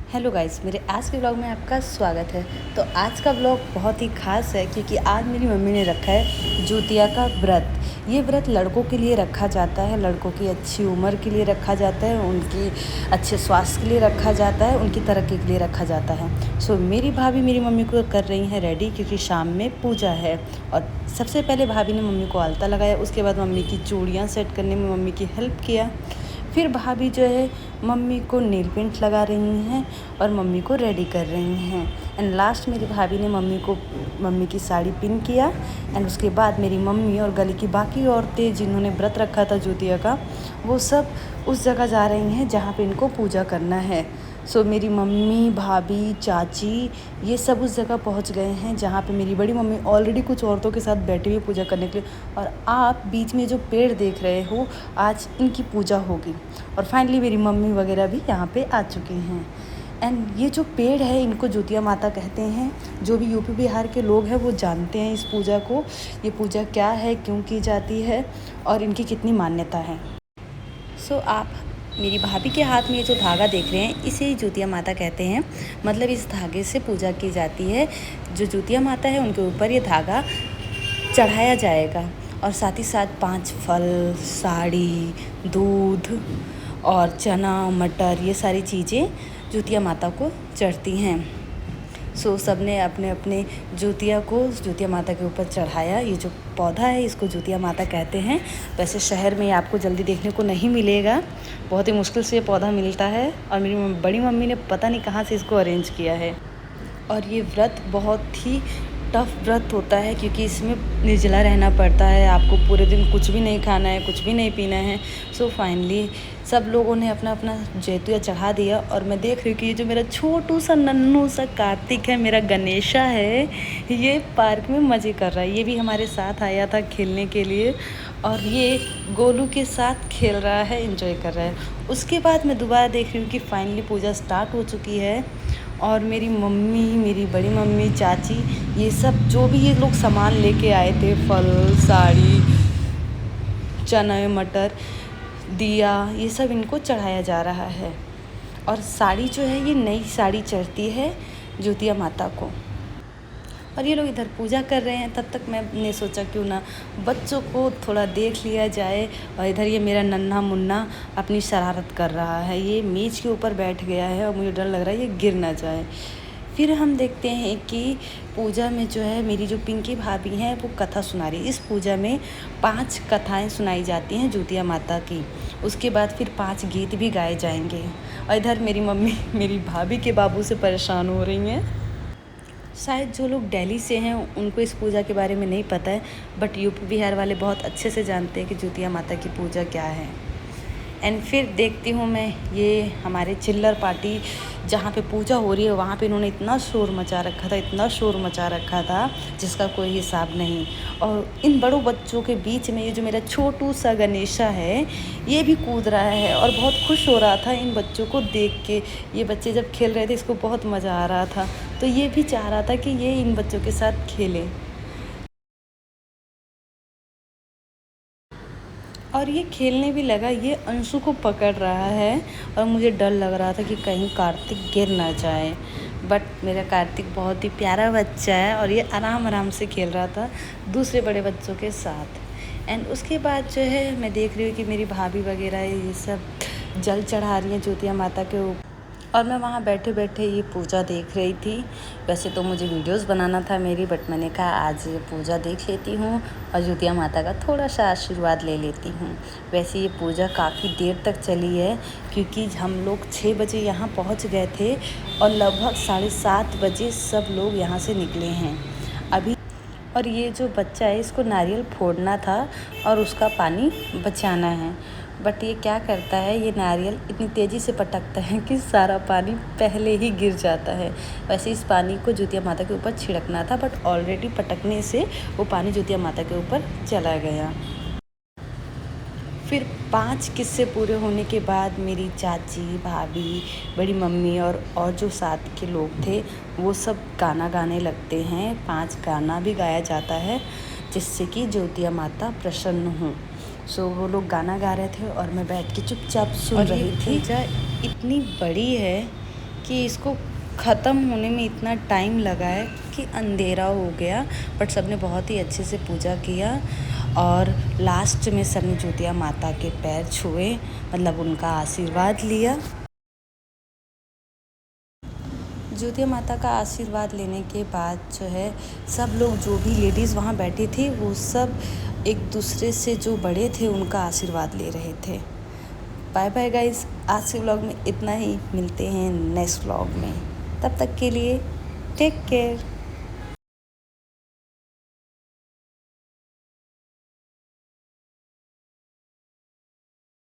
Hello guys, मेरे आज के ब्लॉग में आपका स्वागत है। तो आज का ब्लॉग बहुत ही ख़ास है क्योंकि आज मेरी मम्मी ने रखा है ज्योतिया का व्रत। ये व्रत लड़कों के लिए रखा जाता है, लड़कों की अच्छी उम्र के लिए रखा जाता है, उनकी अच्छे स्वास्थ्य के लिए रखा जाता है, उनकी तरक्की के लिए रखा जाता है। सो मेरी भाभी मेरी मम्मी को कर रही हैं रेडी क्योंकि शाम में पूजा है। और सबसे पहले भाभी ने मम्मी को आलता लगाया, उसके बाद मम्मी की चूड़ियाँ सेट करने में मम्मी की हेल्प किया। फिर भाभी जो है मम्मी को नेल पेंट लगा रही हैं और मम्मी को रेडी कर रही हैं। एंड लास्ट मेरी भाभी ने मम्मी की साड़ी पिन किया। एंड उसके बाद मेरी मम्मी और गली की बाकी औरतें जिन्होंने व्रत रखा था ज्योतिया का, वो सब उस जगह जा रही हैं जहाँ पे इनको पूजा करना है। सो मेरी मम्मी, भाभी, चाची ये सब उस जगह पहुंच गए हैं जहाँ पे मेरी बड़ी मम्मी ऑलरेडी कुछ औरतों के साथ बैठी हुई पूजा करने के लिए। और आप बीच में जो पेड़ देख रहे हो, आज इनकी पूजा होगी। और फाइनली मेरी मम्मी वगैरह भी यहाँ पे आ चुकी हैं। एंड ये जो पेड़ है इनको ज्योतिया माता कहते हैं। जो भी यूपी बिहार के लोग हैं वो जानते हैं इस पूजा को। ये पूजा क्या है, क्यों की जाती है और इनकी कितनी मान्यता है। सो आप मेरी भाभी के हाथ में ये जो धागा देख रहे हैं, इसे ही ज्योतिया माता कहते हैं। मतलब इस धागे से पूजा की जाती है। जो ज्योतिया माता है उनके ऊपर ये धागा चढ़ाया जाएगा और साथ ही साथ 5 फल, साड़ी, दूध और चना, मटर, ये सारी चीज़ें ज्योतिया माता को चढ़ती हैं। सो सब ने अपने अपने ज्योतिया को ज्योतिया माता के ऊपर चढ़ाया। ये जो पौधा है इसको ज्योतिया माता कहते हैं। वैसे शहर में आपको जल्दी देखने को नहीं मिलेगा, बहुत ही मुश्किल से ये पौधा मिलता है। और मेरी बड़ी मम्मी ने पता नहीं कहाँ से इसको अरेंज किया है। और ये व्रत बहुत ही टफ व्रत होता है क्योंकि इसमें निर्जला रहना पड़ता है। आपको पूरे दिन कुछ भी नहीं खाना है, कुछ भी नहीं पीना है। सो फाइनली सब लोगों ने अपना अपना ज्योतिया चढ़ा दिया। और मैं देख रही हूँ कि ये जो मेरा छोटू सा नन्नू सा कार्तिक है, मेरा गणेशा है, ये पार्क में मज़े कर रहा है। ये भी हमारे साथ आया था खेलने के लिए और ये गोलू के साथ खेल रहा है, एंजॉय कर रहा है। उसके बाद मैं दोबारा देख रही हूँ कि फाइनली पूजा स्टार्ट हो चुकी है। और मेरी मम्मी, मेरी बड़ी मम्मी, चाची, ये सब जो भी ये लोग सामान लेके आए थे, फल, साड़ी, चना, मटर, दिया, ये सब इनको चढ़ाया जा रहा है। और साड़ी जो है ये नई साड़ी चढ़ती है ज्योतिया माता को। और ये लोग इधर पूजा कर रहे हैं, तब तक मैंने सोचा क्यों ना बच्चों को थोड़ा देख लिया जाए। और इधर ये मेरा नन्हा मुन्ना अपनी शरारत कर रहा है, ये मेज़ के ऊपर बैठ गया है और मुझे डर लग रहा है ये गिर ना जाए। फिर हम देखते हैं कि पूजा में जो है मेरी जो पिंकी भाभी हैं वो कथा सुना रही है। इस पूजा में 5 कथाएं सुनाई जाती हैं ज्योतिया माता की। उसके बाद फिर 5 गीत भी गाए जाएंगे। और इधर मेरी मम्मी मेरी भाभी के बाबू से परेशान हो रही हैं। शायद जो लोग दिल्ली से हैं उनको इस पूजा के बारे में नहीं पता है, बट यूपी बिहार वाले बहुत अच्छे से जानते हैं कि ज्योतिया माता की पूजा क्या है। एंड फिर देखती हूँ मैं ये हमारे चिल्लर पार्टी जहाँ पे पूजा हो रही है वहाँ पे इन्होंने इतना शोर मचा रखा था, इतना शोर मचा रखा था जिसका कोई हिसाब नहीं। और इन बड़ों बच्चों के बीच में ये जो मेरा छोटू सा गणेशा है ये भी कूद रहा है और बहुत खुश हो रहा था इन बच्चों को देख के। ये बच्चे जब खेल रहे थे इसको बहुत मज़ा आ रहा था, तो ये भी चाह रहा था कि ये इन बच्चों के साथ खेले। और ये खेलने भी लगा, ये अंशु को पकड़ रहा है और मुझे डर लग रहा था कि कहीं कार्तिक गिर ना जाए। बट मेरा कार्तिक बहुत ही प्यारा बच्चा है और ये आराम आराम से खेल रहा था दूसरे बड़े बच्चों के साथ। एंड उसके बाद जो है मैं देख रही हूँ कि मेरी भाभी वगैरह ये सब जल चढ़ा रही हैं ज्योतिया माता के ऊपर। और मैं वहाँ बैठे बैठे ये पूजा देख रही थी। वैसे तो मुझे वीडियोस बनाना था मेरी, बट मैंने कहा आज ये पूजा देख लेती हूँ और ज्योतिया माता का थोड़ा सा आशीर्वाद ले लेती हूँ। वैसे ये पूजा काफ़ी देर तक चली है क्योंकि हम लोग 6 बजे यहाँ पहुँच गए थे और लगभग 7:30 बजे सब लोग यहाँ से निकले हैं अभी। और ये जो बच्चा है इसको नारियल फोड़ना था और उसका पानी बचाना है। बट ये क्या करता है, ये नारियल इतनी तेज़ी से पटकता है कि सारा पानी पहले ही गिर जाता है। वैसे इस पानी को ज्योतिया माता के ऊपर छिड़कना था, बट ऑलरेडी पटकने से वो पानी ज्योतिया माता के ऊपर चला गया। फिर 5 किस्से पूरे होने के बाद मेरी चाची, भाभी, बड़ी मम्मी और जो साथ के लोग थे वो सब गाना गाने लगते हैं। 5 गाना भी गाया जाता है जिससे कि ज्योतिया माता प्रसन्न हों। सो वो लोग गाना गा रहे थे और मैं बैठ के चुपचाप सुन रही थी। पूजा इतनी बड़ी है कि इसको ख़त्म होने में इतना टाइम लगा है कि अंधेरा हो गया, बट सबने बहुत ही अच्छे से पूजा किया और लास्ट में सबने ज्योतिया माता के पैर छुए, मतलब उनका आशीर्वाद लिया। ज्योतिया माता का आशीर्वाद लेने के बाद जो है सब लोग, जो भी लेडीज़ वहाँ बैठी थी, वो सब एक दूसरे से जो बड़े थे उनका आशीर्वाद ले रहे थे। बाय बाय गाइस, आज के व्लॉग में इतना ही। मिलते हैं नेक्स्ट व्लॉग में, तब तक के लिए टेक केयर।